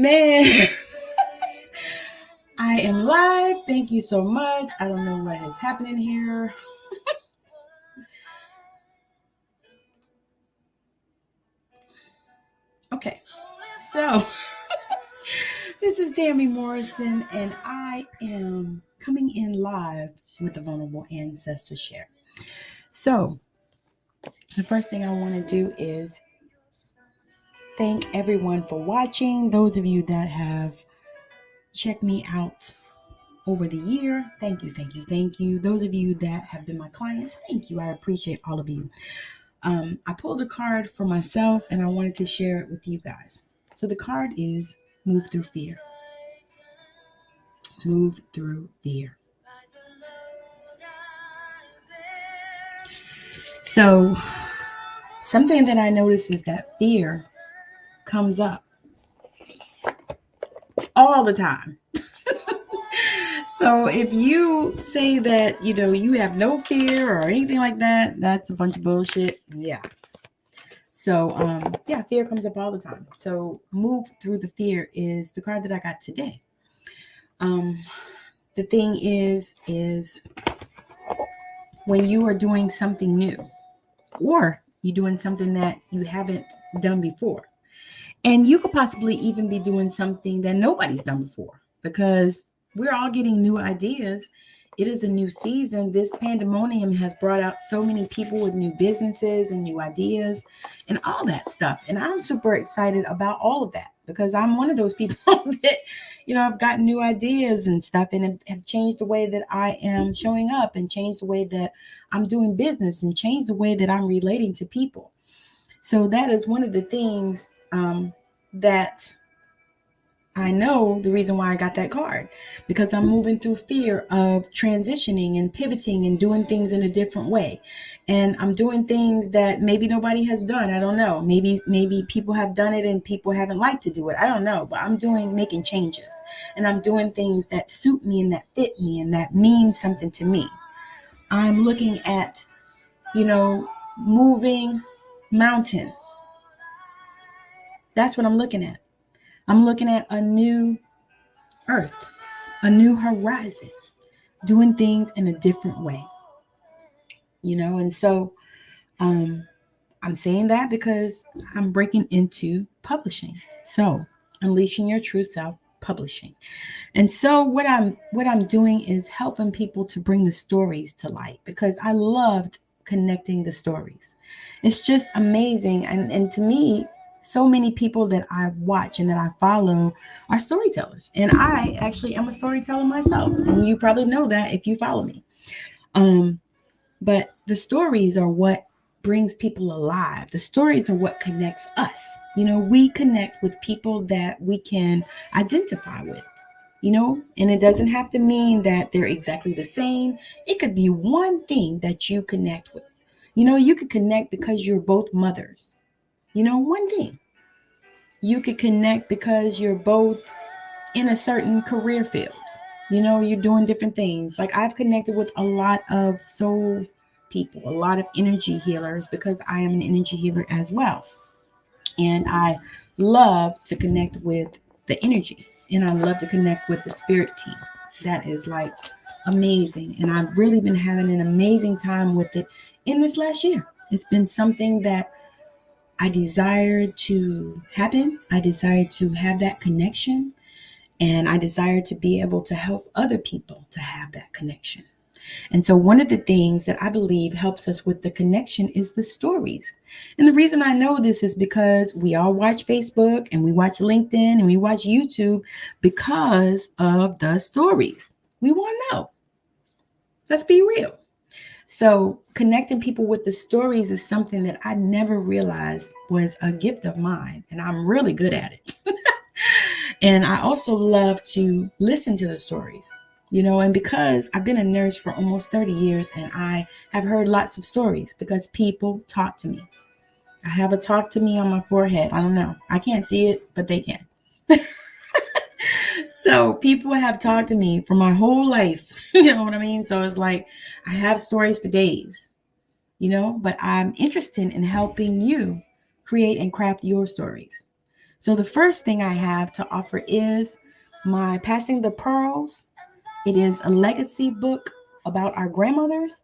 Man, I am live. Thank you so much. I don't know what is happening here. Okay, so this is Tammy Morrison, and I am coming in live with the Vulnerable Ancestor Share. So, the first thing I want to do is thank everyone for watching. Those of you that have checked me out over the year, thank you, thank you, thank you. Those of you that have been my clients, thank you. I appreciate all of you. I pulled a card for myself and I wanted to share it with you guys. So the card is Move Through Fear. Move through fear. So something that I notice is that fear comes up all the time. So if you say that, you have no fear or anything like that, that's a bunch of bullshit. Yeah. So, fear comes up all the time. So Move Through the Fear is the card that I got today. The thing is when you are doing something new or you're doing something that you haven't done before, and you could possibly even be doing something that nobody's done before, because we're all getting new ideas. It is a new season. This pandemonium has brought out so many people with new businesses and new ideas and all that stuff. And I'm super excited about all of that because I'm one of those people that, I've gotten new ideas and stuff and have changed the way that I am showing up and changed the way that I'm doing business and changed the way that I'm relating to people. So that is one of the things that I know the reason why I got that card, because I'm moving through fear of transitioning and pivoting and doing things in a different way. And I'm doing things that maybe nobody has done. I don't know. Maybe people have done it and people haven't liked to do it. I don't know. But I'm making changes. And I'm doing things that suit me and that fit me and that mean something to me. I'm looking at, moving mountains. That's what I'm looking at. I'm looking at a new earth, a new horizon, doing things in a different way, and so I'm saying that because I'm breaking into publishing. So unleashing your true self publishing. And so what I'm doing is helping people to bring the stories to light, because I loved connecting the stories. It's just amazing. And to me, so many people that I watch and that I follow are storytellers. And I actually am a storyteller myself. And you probably know that if you follow me. But the stories are what brings people alive. The stories are what connects us. We connect with people that we can identify with, and it doesn't have to mean that they're exactly the same. It could be one thing that you connect with. You could connect because you're both mothers. One thing. You could connect because you're both in a certain career field. You're doing different things. Like I've connected with a lot of soul people, a lot of energy healers, because I am an energy healer as well. And I love to connect with the energy, and I love to connect with the spirit team. That is like amazing. And I've really been having an amazing time with it in this last year. It's been something that I desired to happen. I desired to have that connection, and I desire to be able to help other people to have that connection. And so one of the things that I believe helps us with the connection is the stories. And the reason I know this is because we all watch Facebook and we watch LinkedIn and we watch YouTube because of the stories. We want to know. Let's be real. So connecting people with the stories is something that I never realized was a gift of mine, and I'm really good at it. And I also love to listen to the stories, and because I've been a nurse for almost 30 years and I have heard lots of stories because people talk to me. I have a talk to me on my forehead. I don't know. I can't see it, but they can. So people have talked to me for my whole life. You know what I mean? So it's like I have stories for days, but I'm interested in helping you create and craft your stories. So the first thing I have to offer is my Passing the Pearls. It is a legacy book about our grandmothers,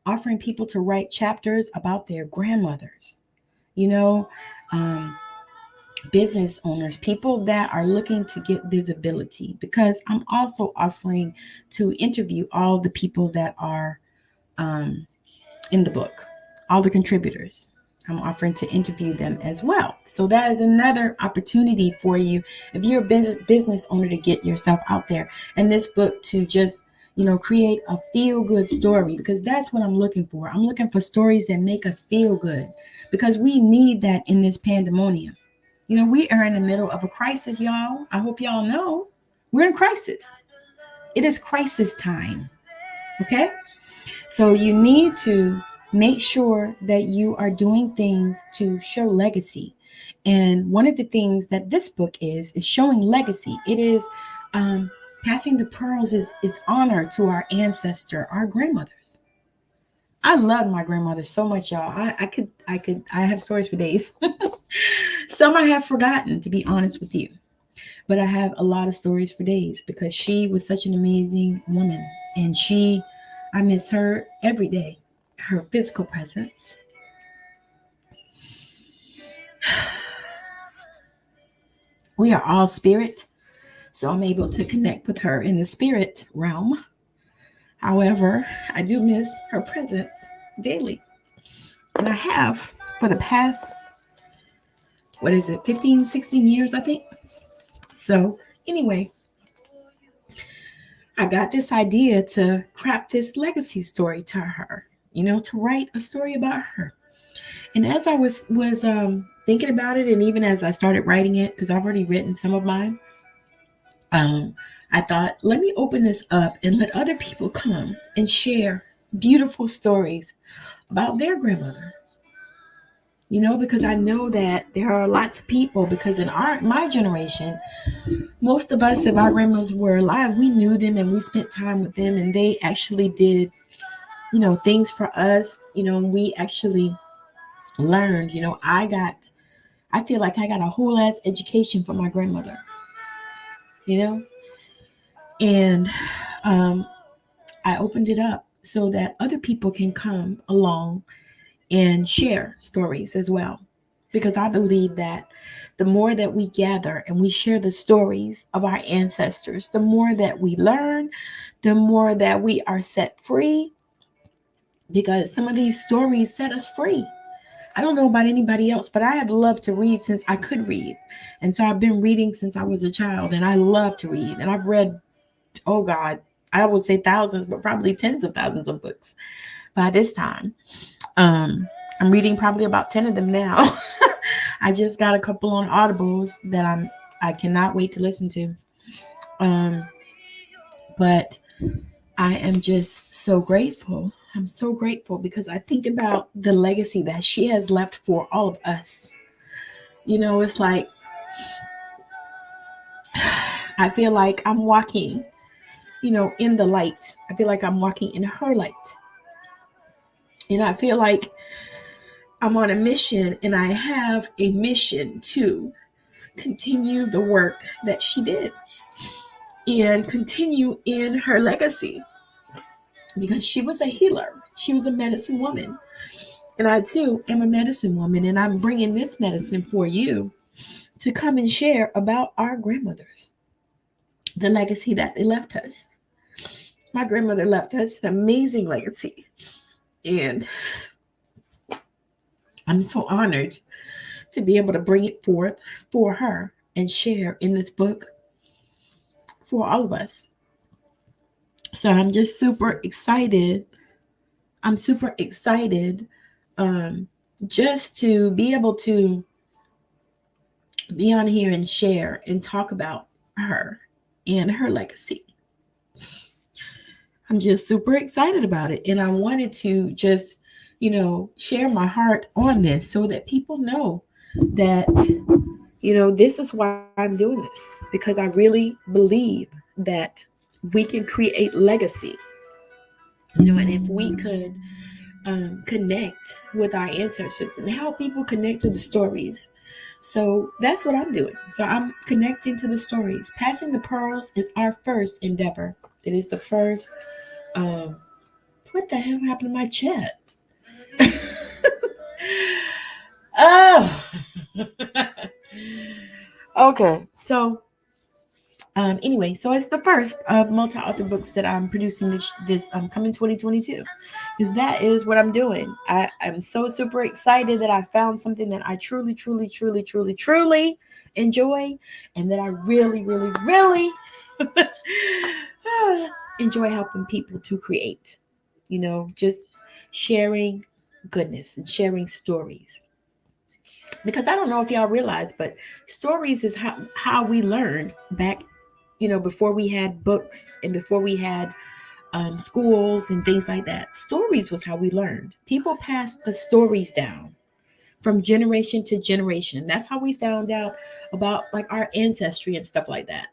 offering people to write chapters about their grandmothers. You know, um, business owners, people that are looking to get visibility, because I'm also offering to interview all the people that are um, in the book, all the contributors. I'm offering to interview them as well. So that is another opportunity for you, if you're a business owner, to get yourself out there. And this book to just, create a feel good story, because that's what I'm looking for. I'm looking for stories that make us feel good, because we need that in this pandemonium. We are in the middle of a crisis, y'all. I hope y'all know we're in crisis. It is crisis time. Okay? So you need to make sure that you are doing things to show legacy. And one of the things that this book is showing legacy. It is passing the pearls is honor to our ancestor, our grandmothers. I love my grandmother so much, y'all. I have stories for days. Some I have forgotten, to be honest with you. But I have a lot of stories for days, because she was such an amazing woman. And I miss her every day, her physical presence. We are all spirit, so I'm able to connect with her in the spirit realm. However, I do miss her presence daily. And I have for the past, 15, 16 years, I think. So, anyway, I got this idea to craft this legacy story to her, to write a story about her. And as I was thinking about it, and even as I started writing it, because I've already written some of mine, I thought, let me open this up and let other people come and share beautiful stories about their grandmother. Because I know that there are lots of people, because in my generation, most of us, if our grandmothers were alive, we knew them and we spent time with them, and they actually did, things for us, and we actually learned. I feel like I got a whole ass education from my grandmother, you know, and I opened it up so that other people can come along and share stories as well. Because I believe that the more that we gather and we share the stories of our ancestors, the more that we learn, the more that we are set free. Because some of these stories set us free. I don't know about anybody else, but I have loved to read since I could read. And so I've been reading since I was a child, and I love to read. And I've read, oh God, I would say thousands, but probably tens of thousands of books by this time. I'm reading probably about 10 of them now. I just got a couple on Audibles that I cannot wait to listen to. But I am just so grateful. I'm so grateful because I think about the legacy that she has left for all of us. It's like I feel like I'm walking, in the light. I feel like I'm walking in her light. And I feel like I'm on a mission, and I have a mission to continue the work that she did and continue in her legacy, because she was a healer. She was a medicine woman. And I too am a medicine woman, and I'm bringing this medicine for you to come and share about our grandmothers, the legacy that they left us. My grandmother left us an amazing legacy, and I'm so honored to be able to bring it forth for her and share in this book for all of us. So I'm just super excited. I'm super excited just to be able to be on here and share and talk about her and her legacy. I'm just super excited about it. And I wanted to just, share my heart on this so that people know that, this is why I'm doing this, because I really believe that we can create legacy, and if we could connect with our ancestors and help people connect to the stories So that's what I'm doing. So I'm connecting to the stories. Passing the pearls is our first endeavor. It is the first. Um, what the hell happened to my chat? Oh, okay. So anyway, so it's the first of multi-author books that I'm producing this coming 2022, because that is what I'm doing. I'm so super excited that I found something that I truly, truly, truly, truly, truly enjoy, and that I really, really, really enjoy helping people to create. Just sharing goodness and sharing stories. Because I don't know if y'all realize, but stories is how we learned back, before we had books and before we had schools and things like that. Stories was how we learned. People passed the stories down from generation to generation. That's how we found out about like our ancestry and stuff like that,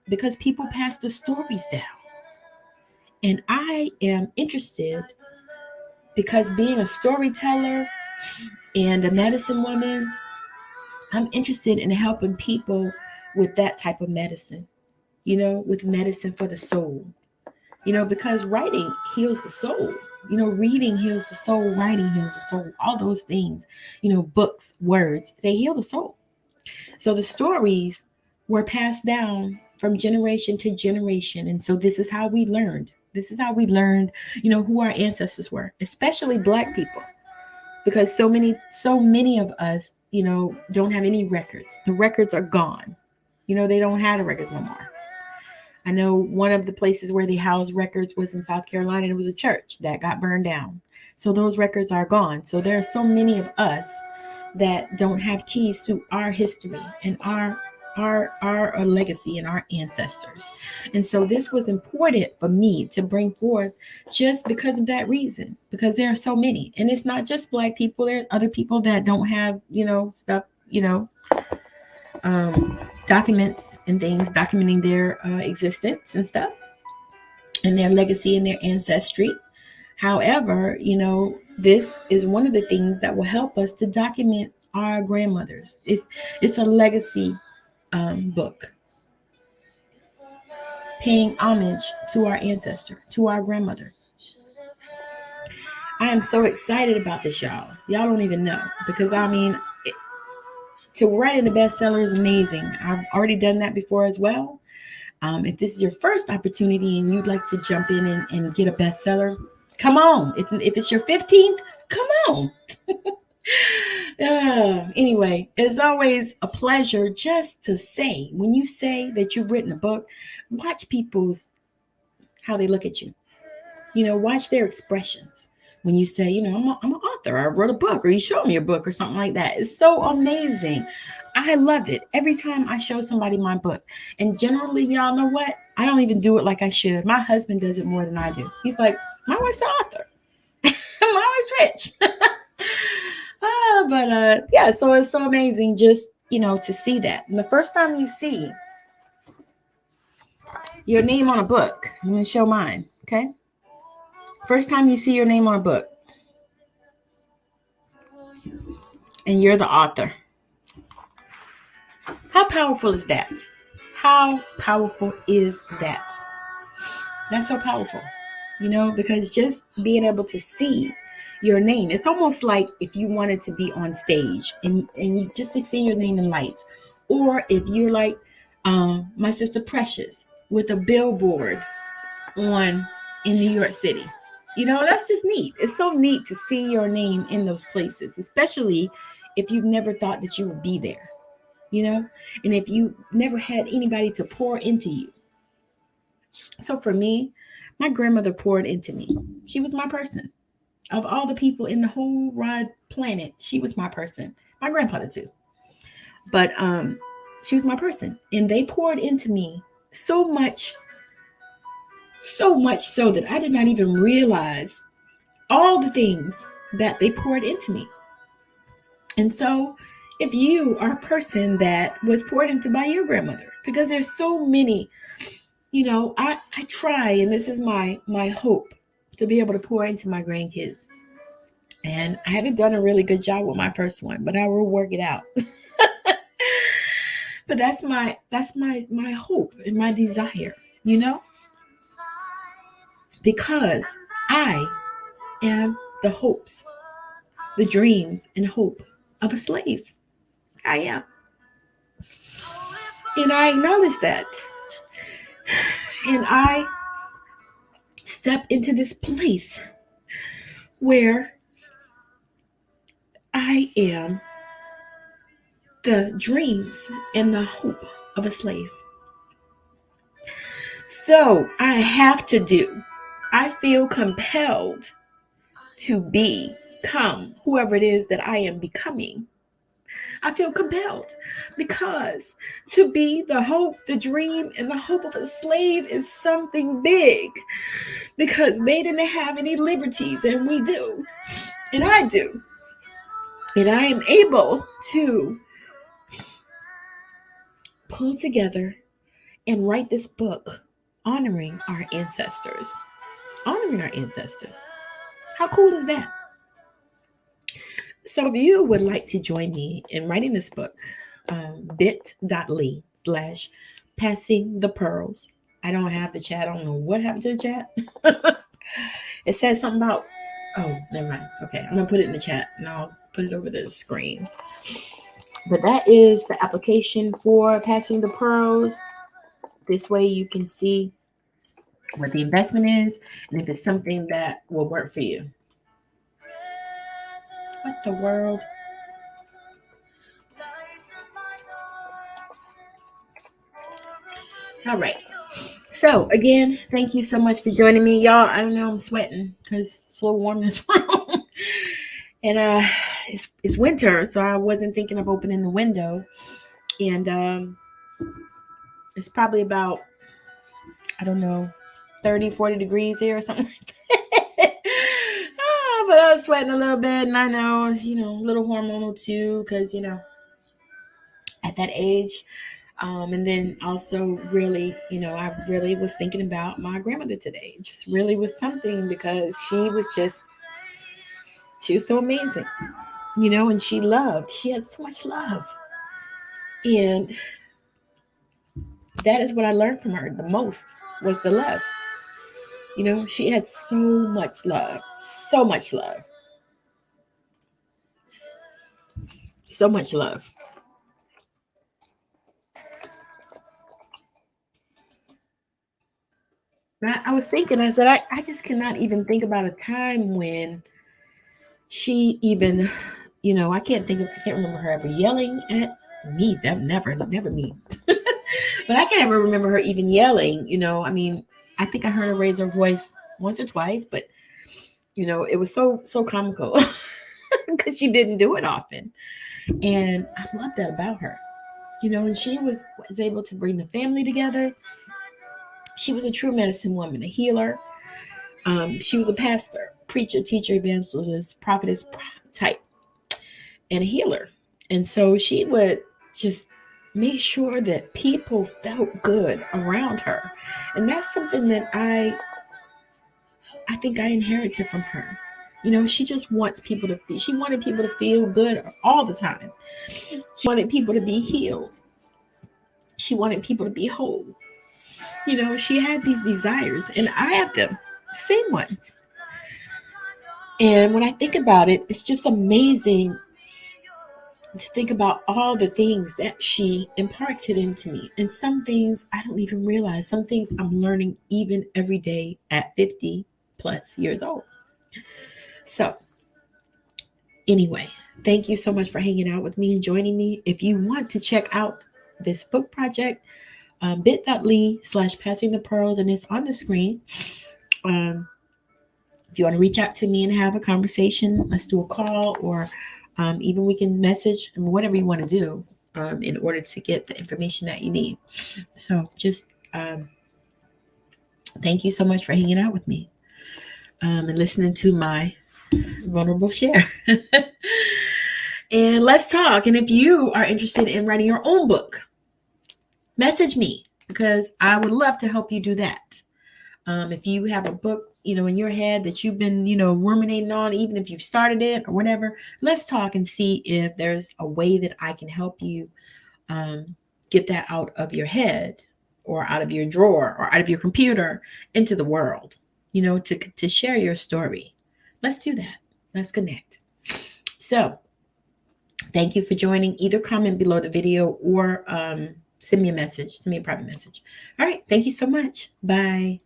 because people passed the stories down. And I am interested, because being a storyteller and a medicine woman, I'm interested in helping people with that type of medicine, with medicine for the soul, because writing heals the soul. Reading heals the soul, writing heals the soul, all those things, books, words, they heal the soul. So the stories were passed down from generation to generation. And so this is how we learned. This is how we learned, who our ancestors were, especially Black people, because so many of us, don't have any records. The records are gone. They don't have the records no more. I know one of the places where they housed records was in South Carolina, and it was a church that got burned down. So those records are gone. So there are so many of us that don't have keys to our history and our legacy and our ancestors. And so this was important for me to bring forth, just because of that reason, because there are so many. And it's not just Black people, there's other people that don't have, stuff, documents and things documenting their existence and stuff, and their legacy and their ancestry. However, this is one of the things that will help us to document our grandmothers. It's a legacy book, paying homage to our ancestor, to our grandmother. I am so excited about this, y'all. Y'all don't even know, because I mean, to write in the bestseller is amazing. I've already done that before as well. If this is your first opportunity and you'd like to jump in and get a bestseller, come on. If it's your 15th, come on. Anyway, it's always a pleasure just to say, when you say that you've written a book, watch how they look at you. Watch their expressions. When you say, I'm an author, I wrote a book, or you show me a book or something like that. It's so amazing. I love it every time I show somebody my book. And generally, y'all know what? I don't even do it like I should. My husband does it more than I do. He's like, my wife's an author. My wife's rich. But yeah, so it's so amazing just, to see that. And the first time you see your name on a book, I'm going to show mine, okay? First time you see your name on a book, and you're the author. How powerful is that? How powerful is that? That's so powerful, because just being able to see your name, it's almost like if you wanted to be on stage and you just to see your name in lights, or if you're like my sister Precious with a billboard in New York City. That's just neat. It's so neat to see your name in those places, especially if you've never thought that you would be there, and if you never had anybody to pour into you. So for me, my grandmother poured into me. She was my person. Of all the people in the whole wide planet, she was my person. My grandfather too. But she was my person. And they poured into me so much so that I did not even realize all the things that they poured into me. And so if you are a person that was poured into by your grandmother, because there's so many, I try, and this is my hope, to be able to pour into my grandkids. And I haven't done a really good job with my first one, but I will work it out. But that's my hope and my desire, you know, because I am the hopes, the dreams and hope of a slave. I am. And I acknowledge that. And I step into this place where I am the dreams and the hope of a slave. So I feel compelled to become whoever it is that I am becoming. I feel compelled because to be the hope, the dream, and the hope of a slave is something big because they didn't have any liberties and we do, and I do. And I am able to pull together and write this book honoring our ancestors. Honoring our ancestors. How cool is that? So if you would like to join me in writing this book, bit.ly/passing the pearls. I don't have the chat. I don't know what happened to the chat. It says something about, oh, never mind. Okay, I'm going to put it in the chat and I'll put it over the screen. But that is the application for passing the pearls. This way you can see what the investment is and if it's something that will work for you. What the world? All right. So again, thank you so much for joining me, y'all. I don't know, I'm sweating because it's so warm in this room, and it's winter, so I wasn't thinking of opening the window, and it's probably about, I don't know, 30-40 degrees here or something like that. But I was sweating a little bit, and I know, a little hormonal too, because at that age. And then also really, I really was thinking about my grandmother today. It just really was something because she was so amazing, and she had so much love. And that is what I learned from her the most was the love. She had so much love, so much love, so much love. I was thinking, I said, I just cannot even think about a time when she even, I can't remember her ever yelling at me. That never me. But I can't ever remember her even yelling, I mean, I think I heard her raise her voice once or twice, but it was so comical because she didn't do it often. And I love that about her. And she was able to bring the family together. She was a true medicine woman, a healer. She was a pastor, preacher, teacher, evangelist, prophetess type, and a healer. And so she would just make sure that people felt good around her. And that's something that I think I inherited from her. She just wants people to feel, she wanted people to feel good all the time. She wanted people to be healed. She wanted people to be whole. She had these desires, and I have them, same ones. And when I think about it, it's just amazing to think about all the things that she imparted into me. And some things I don't even realize. Some things I'm learning even every day at 50 plus years old. So anyway, thank you so much for hanging out with me and joining me. If you want to check out this book project, bit.ly/passing the pearls, and it's on the screen. If you want to reach out to me and have a conversation, let's do a call, or even we can message, whatever you want to do in order to get the information that you need. So just thank you so much for hanging out with me and listening to my vulnerable share. And let's talk. And if you are interested in writing your own book, message me because I would love to help you do that. If you have a book, in your head that you've been, ruminating on, even if you've started it or whatever, let's talk and see if there's a way that I can help you get that out of your head or out of your drawer or out of your computer into the world, to share your story. Let's do that. Let's connect. So thank you for joining. Either comment below the video or send me a message, send me a private message. All right. Thank you so much. Bye.